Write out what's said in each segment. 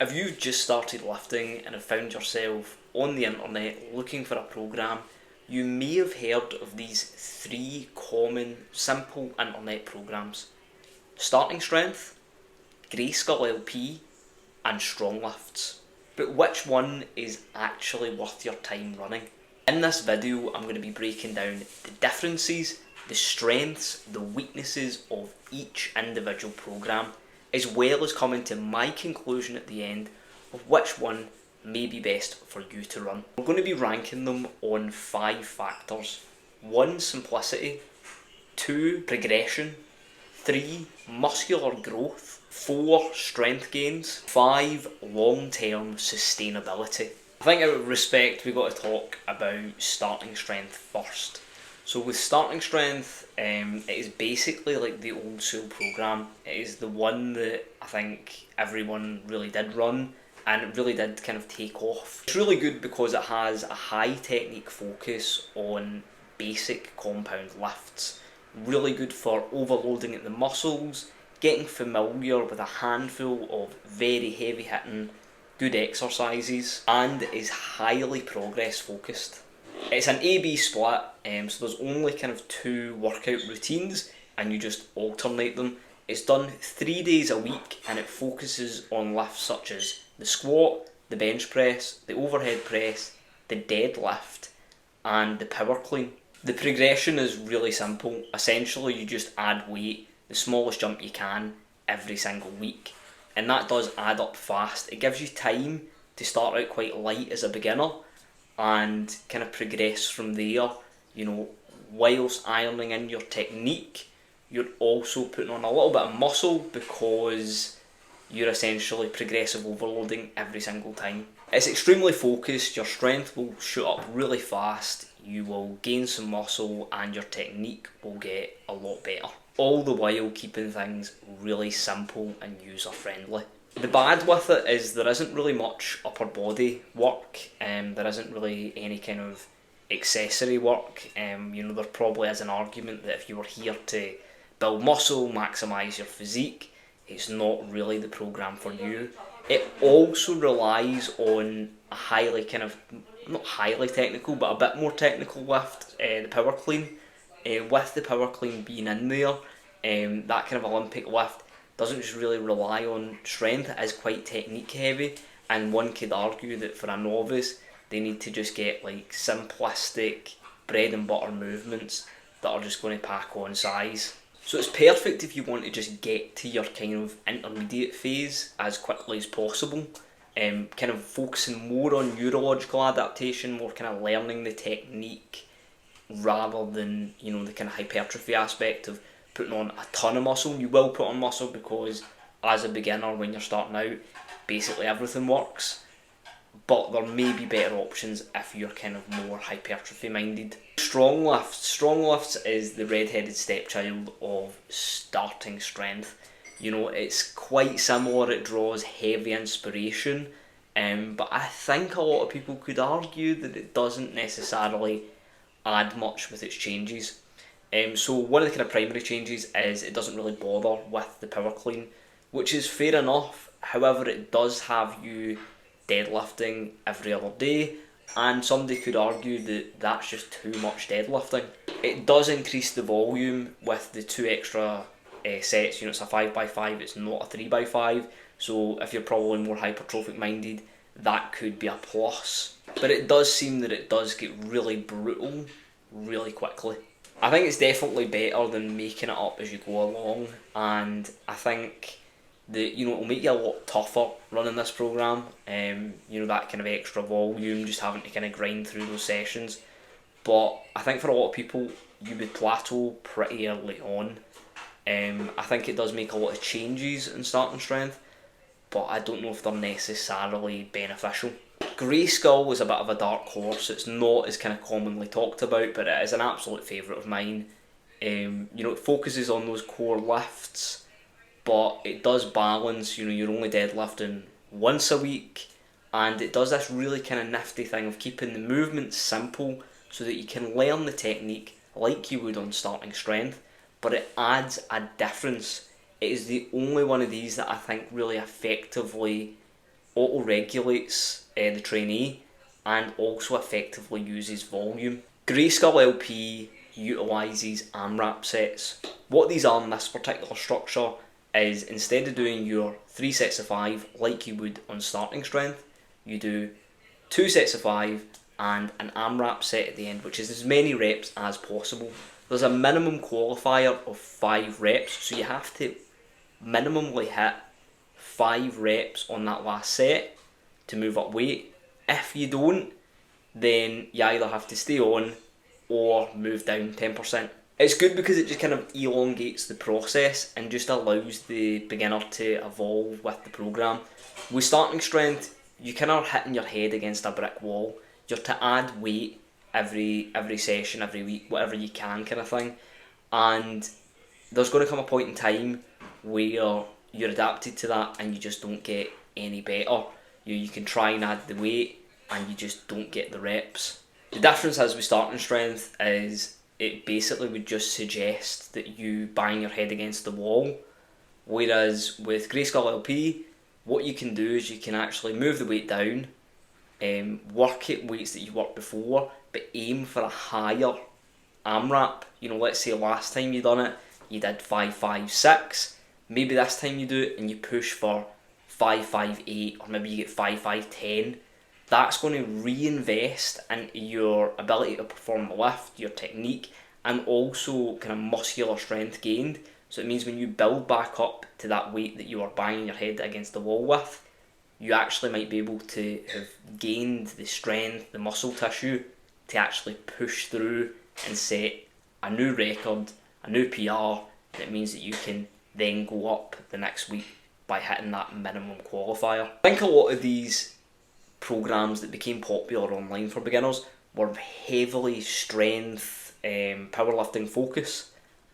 If you've just started lifting and have found yourself on the internet looking for a program, you may have heard of these three common, simple internet programs: Starting Strength, GreySkull LP, and StrongLifts. But which one is actually worth your time running? In this video, I'm going to be breaking down the differences, the strengths, the weaknesses of each individual program, as well as coming to my conclusion at the end of which one may be best for you to run. We're going to be ranking them on 5 factors. 1. Simplicity. 2. Progression. 3. Muscular growth. 4. Strength gains. 5. Long-term sustainability. I think out of respect we've got to talk about starting strength first. So with starting strength, it is basically like the old school program. It is the one that I think everyone really did run, and it really did kind of take off. It's really good because it has a high technique focus on basic compound lifts. Really good for overloading at the muscles, getting familiar with a handful of very heavy hitting good exercises, and is highly progress focused. It's an A-B split, so there's only kind of 2 workout routines and you just alternate them. It's done 3 days a week and it focuses on lifts such as the squat, the bench press, the overhead press, the deadlift and the power clean. The progression is really simple. Essentially you just add weight, the smallest jump you can, every single week, and that does add up fast. It gives you time to start out quite light as a beginner and kind of progress from there. You know, whilst ironing in your technique, you're also putting on a little bit of muscle because you're essentially progressive overloading every single time. It's extremely focused, your strength will shoot up really fast, you will gain some muscle and your technique will get a lot better. All the while keeping things really simple and user friendly. The bad with it is there isn't really much upper body work, there isn't really any kind of accessory work. There probably is an argument that if you were here to build muscle, maximise your physique, it's not really the program for you. It also relies on a highly kind of, not highly technical, but a bit more technical lift, the power clean. With the power clean being in there, that kind of Olympic lift doesn't just really rely on strength, it is quite technique heavy, and one could argue that for a novice they need to just get like simplistic bread and butter movements that are just going to pack on size. So it's perfect if you want to just get to your kind of intermediate phase as quickly as possible, kind of focusing more on neurological adaptation, more kind of learning the technique rather than, the kind of hypertrophy aspect of putting on a ton of muscle. You will put on muscle because as a beginner when you're starting out, basically everything works, but there may be better options if you're kind of more hypertrophy minded. StrongLifts is the red-headed stepchild of starting strength. It's quite similar, it draws heavy inspiration, but I think a lot of people could argue that it doesn't necessarily add much with its changes. So one of the kind of primary changes is it doesn't really bother with the power clean, which is fair enough. However, it does have you deadlifting every other day, and somebody could argue that that's just too much deadlifting. It does increase the volume with the 2 extra sets. It's a 5x5, it's not a 3x5, so if you're probably more hypertrophic minded, that could be a plus. But it does seem that it does get really brutal really quickly. I think it's definitely better than making it up as you go along, and I think that it'll make you a lot tougher running this program. That kind of extra volume, just having to kind of grind through those sessions. But I think for a lot of people, you would plateau pretty early on. I think it does make a lot of changes in starting strength, but I don't know if they're necessarily beneficial. GreySkull is a bit of a dark horse. It's not as kind of commonly talked about, but it is an absolute favourite of mine. It focuses on those core lifts, but it does balance. You're only deadlifting once a week, and it does this really kind of nifty thing of keeping the movements simple so that you can learn the technique like you would on starting strength, but it adds a difference. It is the only one of these that I think really effectively auto-regulates the trainee, and also effectively uses volume. GreySkull LP utilises AMRAP sets. What these are in this particular structure is, instead of doing your 3 sets of 5 like you would on starting strength, you do 2 sets of 5 and an AMRAP set at the end, which is as many reps as possible. There's a minimum qualifier of 5 reps, so you have to minimally hit 5 reps on that last set to move up weight. If you don't, then you either have to stay on or move down 10%. It's good because it just kind of elongates the process and just allows the beginner to evolve with the program. With starting strength, you kind of hitting your head against a brick wall. You're to add weight every session, every week, whatever you can, kind of thing. And there's going to come a point in time where you're adapted to that and you just don't get any better. You can try and add the weight and you just don't get the reps. The difference is with starting strength is it basically would just suggest that you bang your head against the wall, whereas with GreySkull LP, what you can do is you can actually move the weight down, work at weights that you worked before, but aim for a higher AMRAP. You know, let's say last time you done it, you did 5-5-6. Maybe this time you do it and you push for 5-5-8, or maybe you get 5-5-10. That's going to reinvest in your ability to perform the lift, your technique, and also kind of muscular strength gained. So it means when you build back up to that weight that you are banging your head against the wall with, you actually might be able to have gained the strength, the muscle tissue, to actually push through and set a new record, a new PR. That means that you can then go up the next week by hitting that minimum qualifier. I think a lot of these programs that became popular online for beginners were heavily strength, powerlifting focus,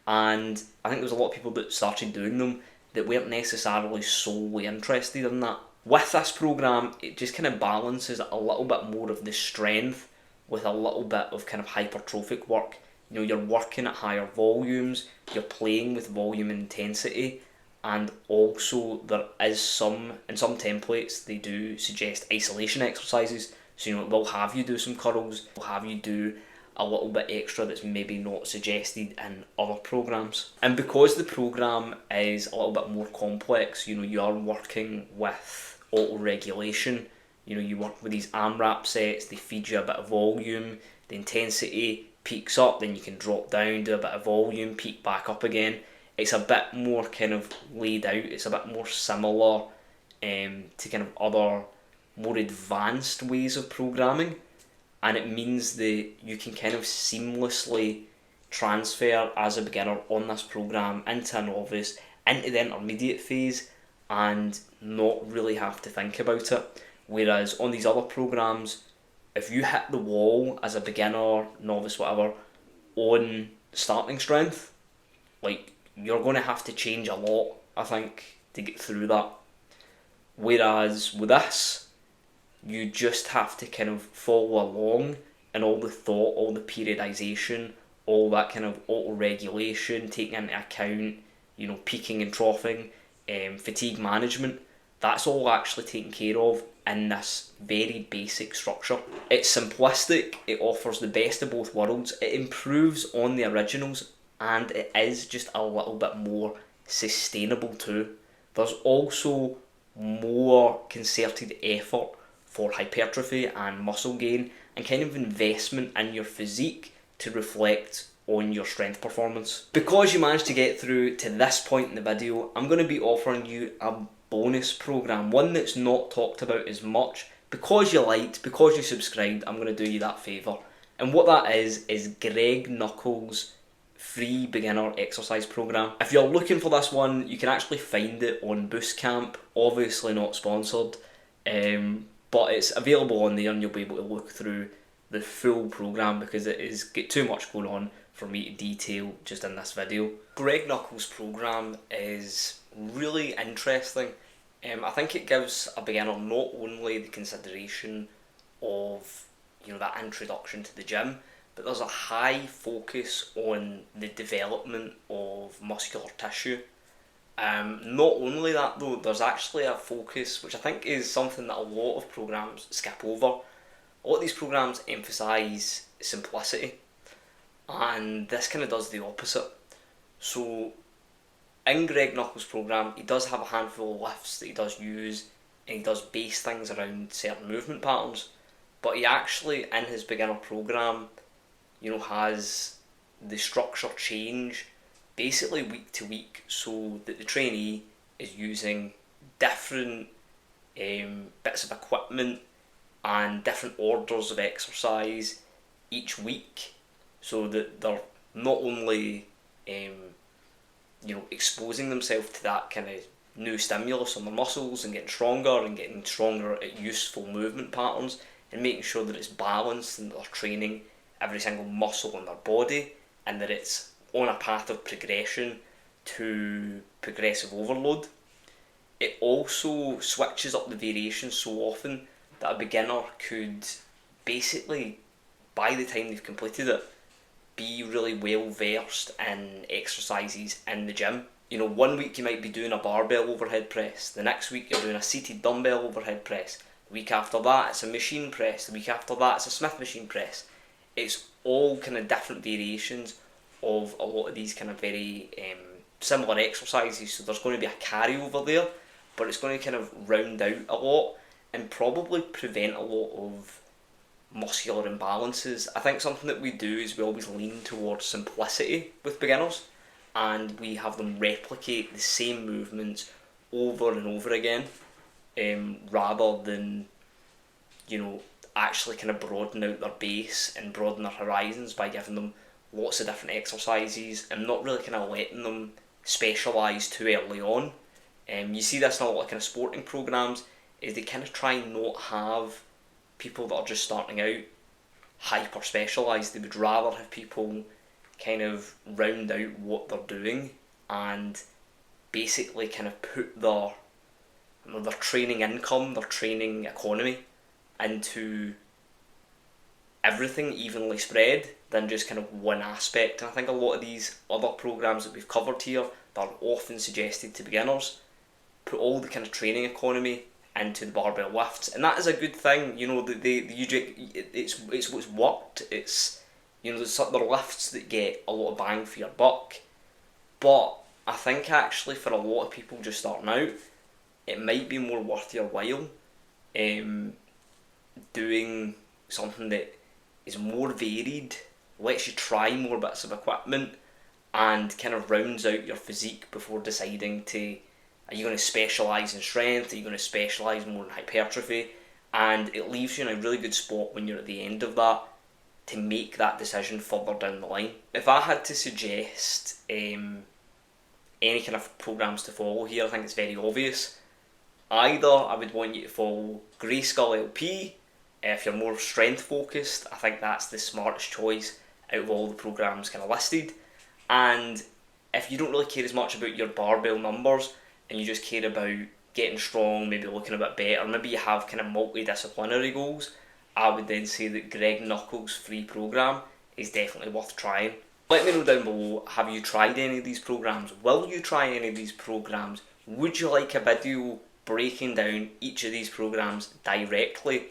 and I think there was a lot of people that started doing them that weren't necessarily solely interested in that. With this program, it just kind of balances a little bit more of the strength with a little bit of kind of hypertrophic work. You know, you're working at higher volumes, you're playing with volume and intensity, and also there is in some templates they do suggest isolation exercises. So, you know, it will have you do some curls, it will have you do a little bit extra that's maybe not suggested in other programs. And because the program is a little bit more complex, you know, you are working with auto-regulation. You know, you work with these AMRAP sets, they feed you a bit of volume, the intensity peaks up, then you can drop down, do a bit of volume, peak back up again. It's a bit more kind of laid out, it's a bit more similar to kind of other more advanced ways of programming, and it means that you can kind of seamlessly transfer as a beginner on this program into a novice, into the intermediate phase, and not really have to think about it. Whereas on these other programs, if you hit the wall as a beginner, novice, whatever, on starting strength, like, you're going to have to change a lot, I think, to get through that. Whereas with this, you just have to kind of follow along, and all the thought, all the periodization, all that kind of auto-regulation, taking into account, you know, peaking and troughing, fatigue management, that's all actually taken care of in this very basic structure. It's simplistic, it offers the best of both worlds, it improves on the originals, and it is just a little bit more sustainable too. There's also more concerted effort for hypertrophy and muscle gain, and kind of investment in your physique to reflect on your strength performance. Because you managed to get through to this point in the video, I'm going to be offering you a bonus program, one that's not talked about as much. Because you liked, because you subscribed, I'm going to do you that favour. And what that is Greg Nuckols' free beginner exercise program. If you're looking for this one, you can actually find it on Boostcamp, obviously not sponsored, but it's available on there and you'll be able to look through the full program because it is get too much going on for me to detail just in this video. Greg Nuckols' program is really interesting. I think it gives a beginner not only the consideration of, you know, that introduction to the gym, but there's a high focus on the development of muscular tissue Not only that though, there's actually a focus, which I think is something that a lot of programs skip over. A lot of these programs emphasise simplicity, and this kind of does the opposite. So in Greg Nuckols' program, he does have a handful of lifts that he does use, and he does base things around certain movement patterns. But he actually, in his beginner program, has the structure change basically week to week, so that the trainee is using different bits of equipment and different orders of exercise each week, so that they're not only exposing themselves to that kind of new stimulus on their muscles and getting stronger at useful movement patterns, and making sure that it's balanced and that they're training every single muscle in their body, and that it's on a path of progression to progressive overload. It also switches up the variations so often that a beginner could basically, by the time they've completed it, be really well versed in exercises in the gym. 1 week you might be doing a barbell overhead press, the next week you're doing a seated dumbbell overhead press, the week after that it's a machine press, the week after that it's a Smith machine press. It's all kind of different variations of a lot of these kind of very similar exercises, so there's going to be a carryover there, but it's going to kind of round out a lot and probably prevent a lot of muscular imbalances. I think something that we do is we always lean towards simplicity with beginners, and we have them replicate the same movements over and over again, rather than actually kind of broaden out their base and broaden their horizons by giving them lots of different exercises and not really kind of letting them specialise too early on. You see this in a lot of kind of sporting programs, is they kind of try and not have people that are just starting out hyper specialised. They would rather have people kind of round out what they're doing and basically kind of put their training income, their training economy into everything evenly spread than just kind of one aspect. And I think a lot of these other programs that we've covered here that are often suggested to beginners put all the kind of training economy into the barbell lifts, and that is a good thing. It's what's worked. It's there's lifts that get a lot of bang for your buck, but I think actually for a lot of people just starting out, it might be more worth your while doing something that is more varied, lets you try more bits of equipment, and kind of rounds out your physique before deciding to, are you going to specialise in strength, are you going to specialise more in hypertrophy, and it leaves you in a really good spot when you're at the end of that to make that decision further down the line. If I had to suggest any kind of programs to follow here, I think it's very obvious. Either I would want you to follow GreySkull LP. If you're more strength focused, I think that's the smartest choice out of all the programs kind of listed. And if you don't really care as much about your barbell numbers and you just care about getting strong, maybe looking a bit better, maybe you have kind of multidisciplinary goals, I would then say that Greg Nuckols' free program is definitely worth trying. Let me know down below, have you tried any of these programs? Will you try any of these programs? Would you like a video breaking down each of these programs directly